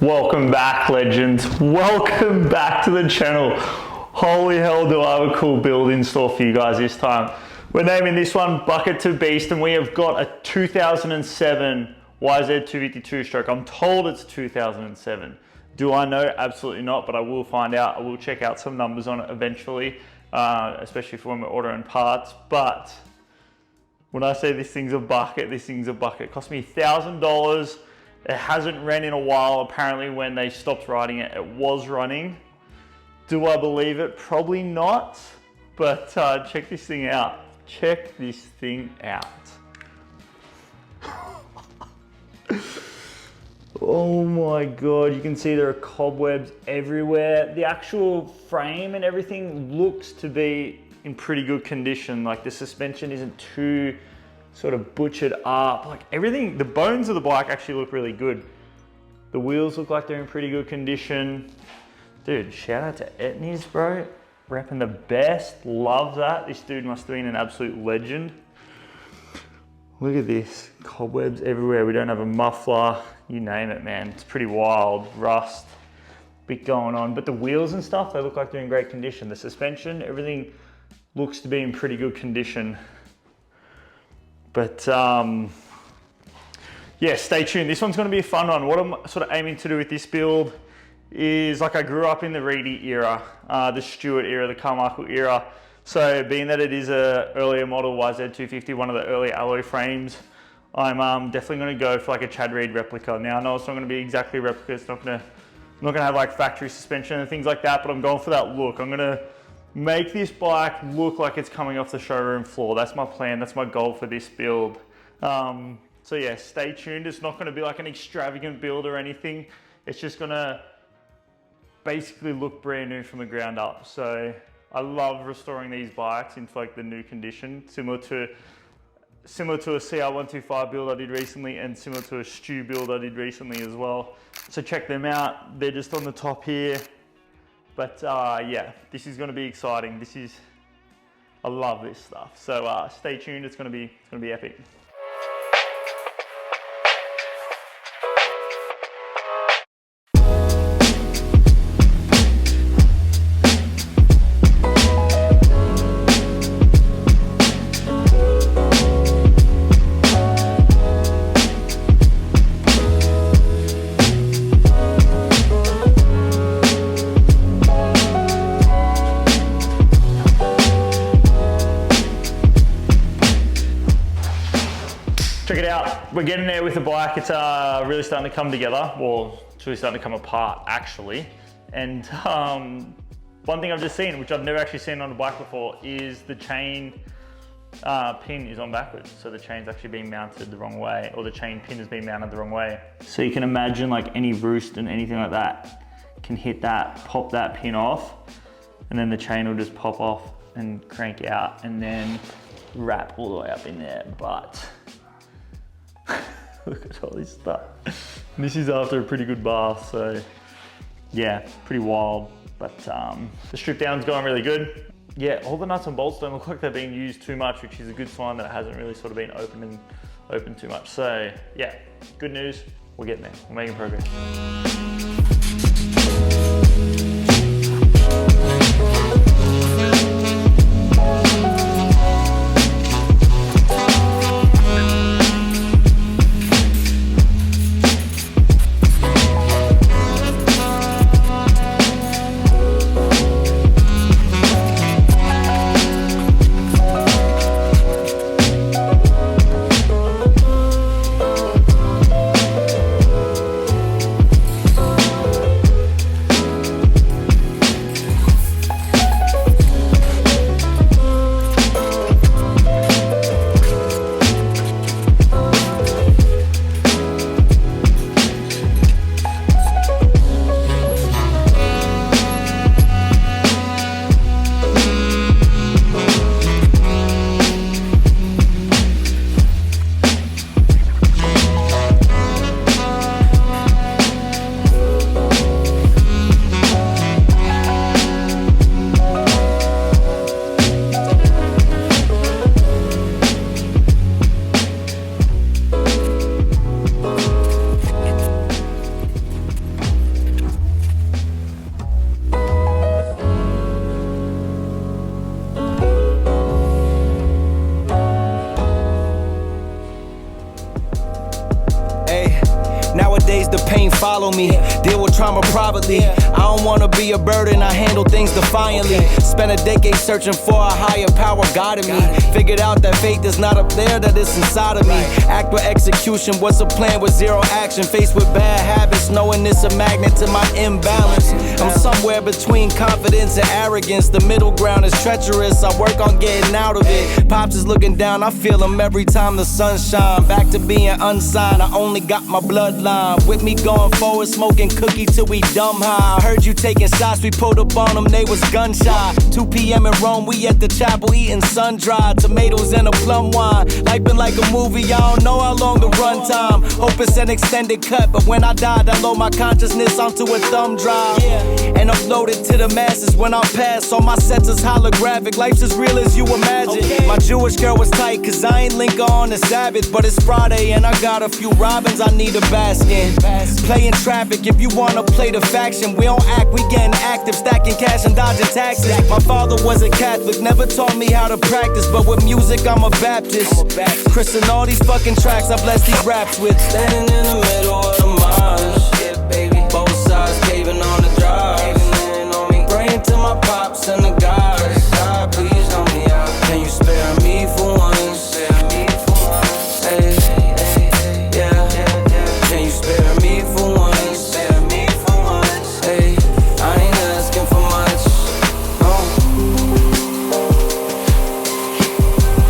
Welcome back, legends. Welcome back to the channel. Holy hell, do I have a cool build in store for you guys this time. We're naming this one Bucket to Beast, and we have got a 2007 YZ250 stroke. I'm told it's 2007. Do I know? Absolutely not, but I will find out. I will check out some numbers on it eventually, especially for when we're ordering parts. But when I say this thing's a bucket, this thing's a bucket. It cost me $1,000. It hasn't ran in a while. Apparently when they stopped riding it, it was running. Do I believe it? Probably not. But check this thing out. Check this thing out. Oh my God, you can see there are cobwebs everywhere. The actual frame and everything looks to be in pretty good condition. Like the suspension isn't too sort of butchered up. Like everything, the bones of the bike actually look really good. The wheels look like they're in pretty good condition. Dude, shout out to Etnies, bro. Repping the best, love that. This dude must have been an absolute legend. Look at this, cobwebs everywhere. We don't have a muffler, you name it, man. It's pretty wild, rust, bit going on. But the wheels and stuff, they look like they're in great condition. The suspension, everything looks to be in pretty good condition. But yeah, stay tuned. This one's gonna be a fun one. What I'm sort of aiming to do with this build is, like, I grew up in the Reedy era, the Stewart era, the Carmichael era. So being that it is a earlier model YZ250, one of the early alloy frames, I'm definitely gonna go for like a Chad Reed replica. Now I know it's not gonna be exactly a replica, I'm not gonna have like factory suspension and things like that, but I'm going for that look. I'm gonna make this bike look like it's coming off the showroom floor. That's my plan, that's my goal for this build. So yeah, stay tuned. It's not gonna be like an extravagant build or anything. It's just gonna basically look brand new from the ground up. So I love restoring these bikes into like the new condition, similar to a CR125 build I did recently, and similar to a Stew build I did recently as well. So check them out. They're just on the top here. But yeah, this is gonna be exciting. I love this stuff. So stay tuned, it's gonna be epic. Check it out, we're getting there with the bike. It's really starting to come together. Well, it's really starting to come apart, actually. And one thing I've just seen, which I've never actually seen on a bike before, is the chain pin is on backwards. So the chain's actually being mounted the wrong way, or the chain pin is being mounted the wrong way. So you can imagine like any roost and anything like that can hit that, pop that pin off, and then the chain will just pop off and crank out and then wrap all the way up in there. But look at all this stuff. This is after a pretty good bath, so yeah, pretty wild. But the strip down's going really good. Yeah, all the nuts and bolts don't look like they're being used too much, which is a good sign that it hasn't really sort of been opened too much. So yeah, good news, we're getting there, we're making progress. days the pain follow me. Deal with trauma privately. I don't wanna be a burden, I handle things defiantly. Spent a decade searching for a higher power guiding me. Figured out that faith is not up there, that it's inside of me. Act with execution, what's a plan with zero action? Faced with bad habits, knowing it's a magnet to my imbalance. I'm somewhere between confidence and arrogance. The middle ground is treacherous, I work on getting out of it. Pops is looking down, I feel him every time the sun shine. Back to being unsigned, I only got my bloodline. With me going forward, smoking cookie till we dumb high. I heard you taking shots, we pulled up on them, they was gun shy. 2 p.m. in Rome, we at the chapel eating sun-dried tomatoes and a plum wine. Life been like a movie, I don't know how long the run time. Hope it's an extended cut, but when I die, I load my consciousness onto a thumb drive and upload it to the masses. When I pass, all my sets is holographic. Life's as real as you imagine. My Jewish girl was tight, cause I ain't Linka on the Sabbath. But it's Friday and I got a few robins I need to bask in. Playing traffic, if you wanna play the faction. We don't act, we getting active, stacking cash and dodging taxes. My father was a Catholic, never taught me how to practice. But with music, I'm a Baptist. Chris and all these fucking tracks I bless these raps with. Standing in the middle of the marsh, both sides caving on the drive. Praying to my pops and the guys, God, please help me out. Can you spare me for once? Hey, yeah. Can you spare me for once? Hey, I ain't asking for much.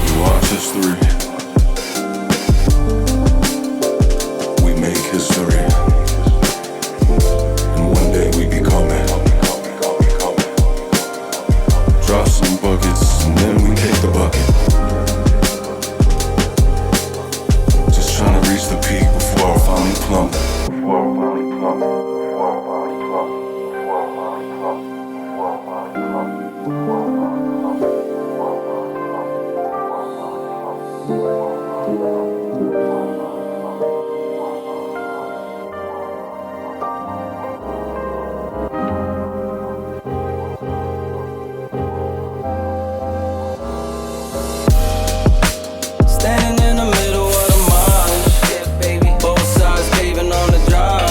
You watch history. We make history. And one day we become it. Drop some buckets and then we take the bucket. Just trying to reach the peak before I finally plummet. Standing in the middle of the marsh, both sides caving on the drive.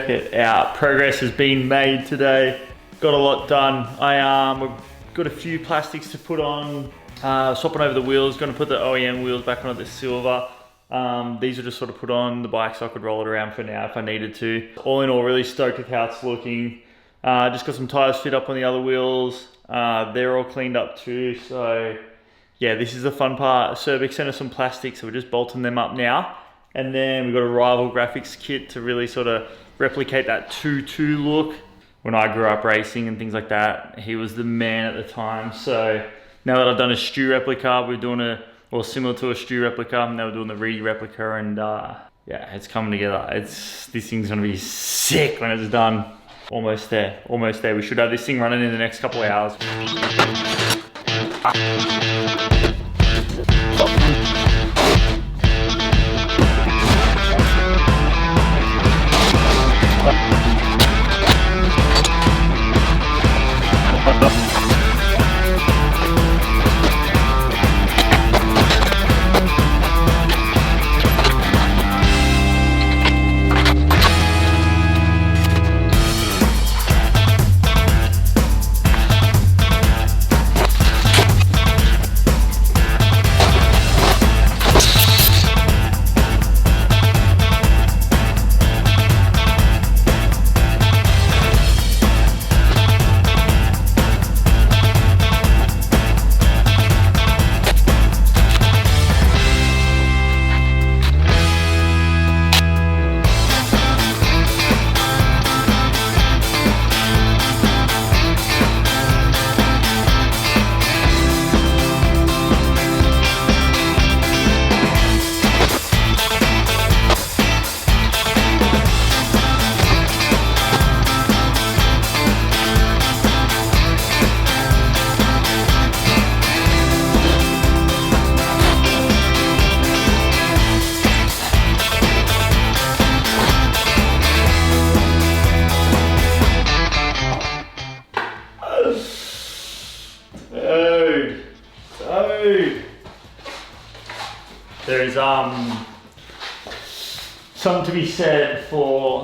check it out. Progress has been made today. Got a lot done. We've got a few plastics to put on. Swapping over the wheels. Going to put the OEM wheels back onto the silver. These are just sort of put on the bike so I could roll it around for now if I needed to. All in all, really stoked with how it's looking. Just got some tires fit up on the other wheels. They're all cleaned up too. So yeah, this is the fun part. Cervix sent us some plastic, so we're just bolting them up now. And then we've got a rival graphics kit to really sort of replicate that 2-2 look. When I grew up racing and things like that, he was the man at the time. So now that I've done a Stu replica, we're doing similar to a Stu replica, and now we're doing the Reed replica, and yeah, it's coming together. This thing's gonna be sick when it's done. Almost there, almost there. We should have this thing running in the next couple of hours.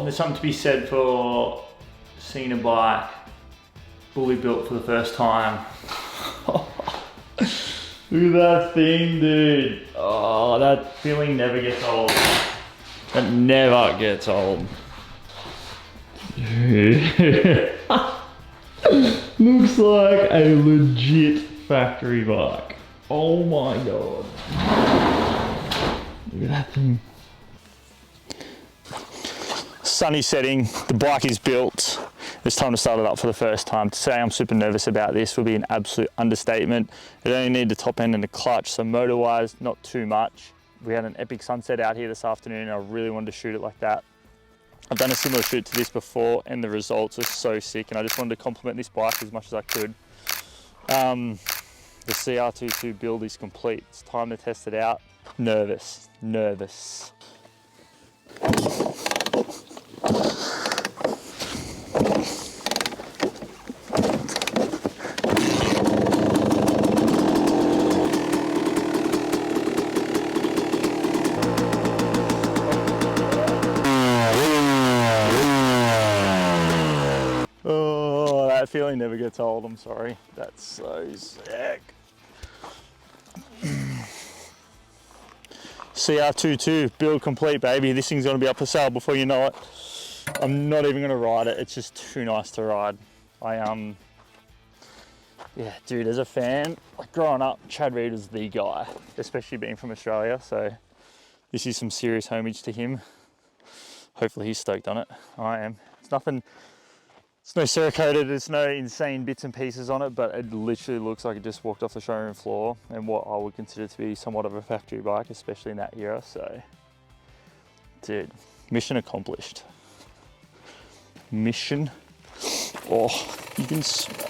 There's something to be said for seeing a bike fully built for the first time. Look at that thing, dude. Oh, that feeling never gets old. That never gets old. Looks like a legit factory bike. Oh my god. Look at that thing. Sunny setting, the bike is built. It's time to start it up for the first time. To say I'm super nervous about this will be an absolute understatement. It only needed the top end and the clutch, so motor-wise, not too much. We had an epic sunset out here this afternoon and I really wanted to shoot it like that. I've done a similar shoot to this before and the results are so sick, and I just wanted to compliment this bike as much as I could. The CR22 build is complete. It's time to test it out. Nervous. Oh, that feeling never gets old, I'm sorry. That's so sick. CR22 build complete, baby. This thing's gonna be up for sale before you know it. I'm not even gonna ride it. It's just too nice to ride. Yeah, dude, as a fan, like growing up, Chad Reed was the guy, especially being from Australia. So this is some serious homage to him. Hopefully he's stoked on it. I am. It's nothing. It's no Cerakoted, there's no insane bits and pieces on it, but it literally looks like it just walked off the showroom floor and what I would consider to be somewhat of a factory bike, especially in that era. So, dude, mission accomplished. Mission. Oh, you can smell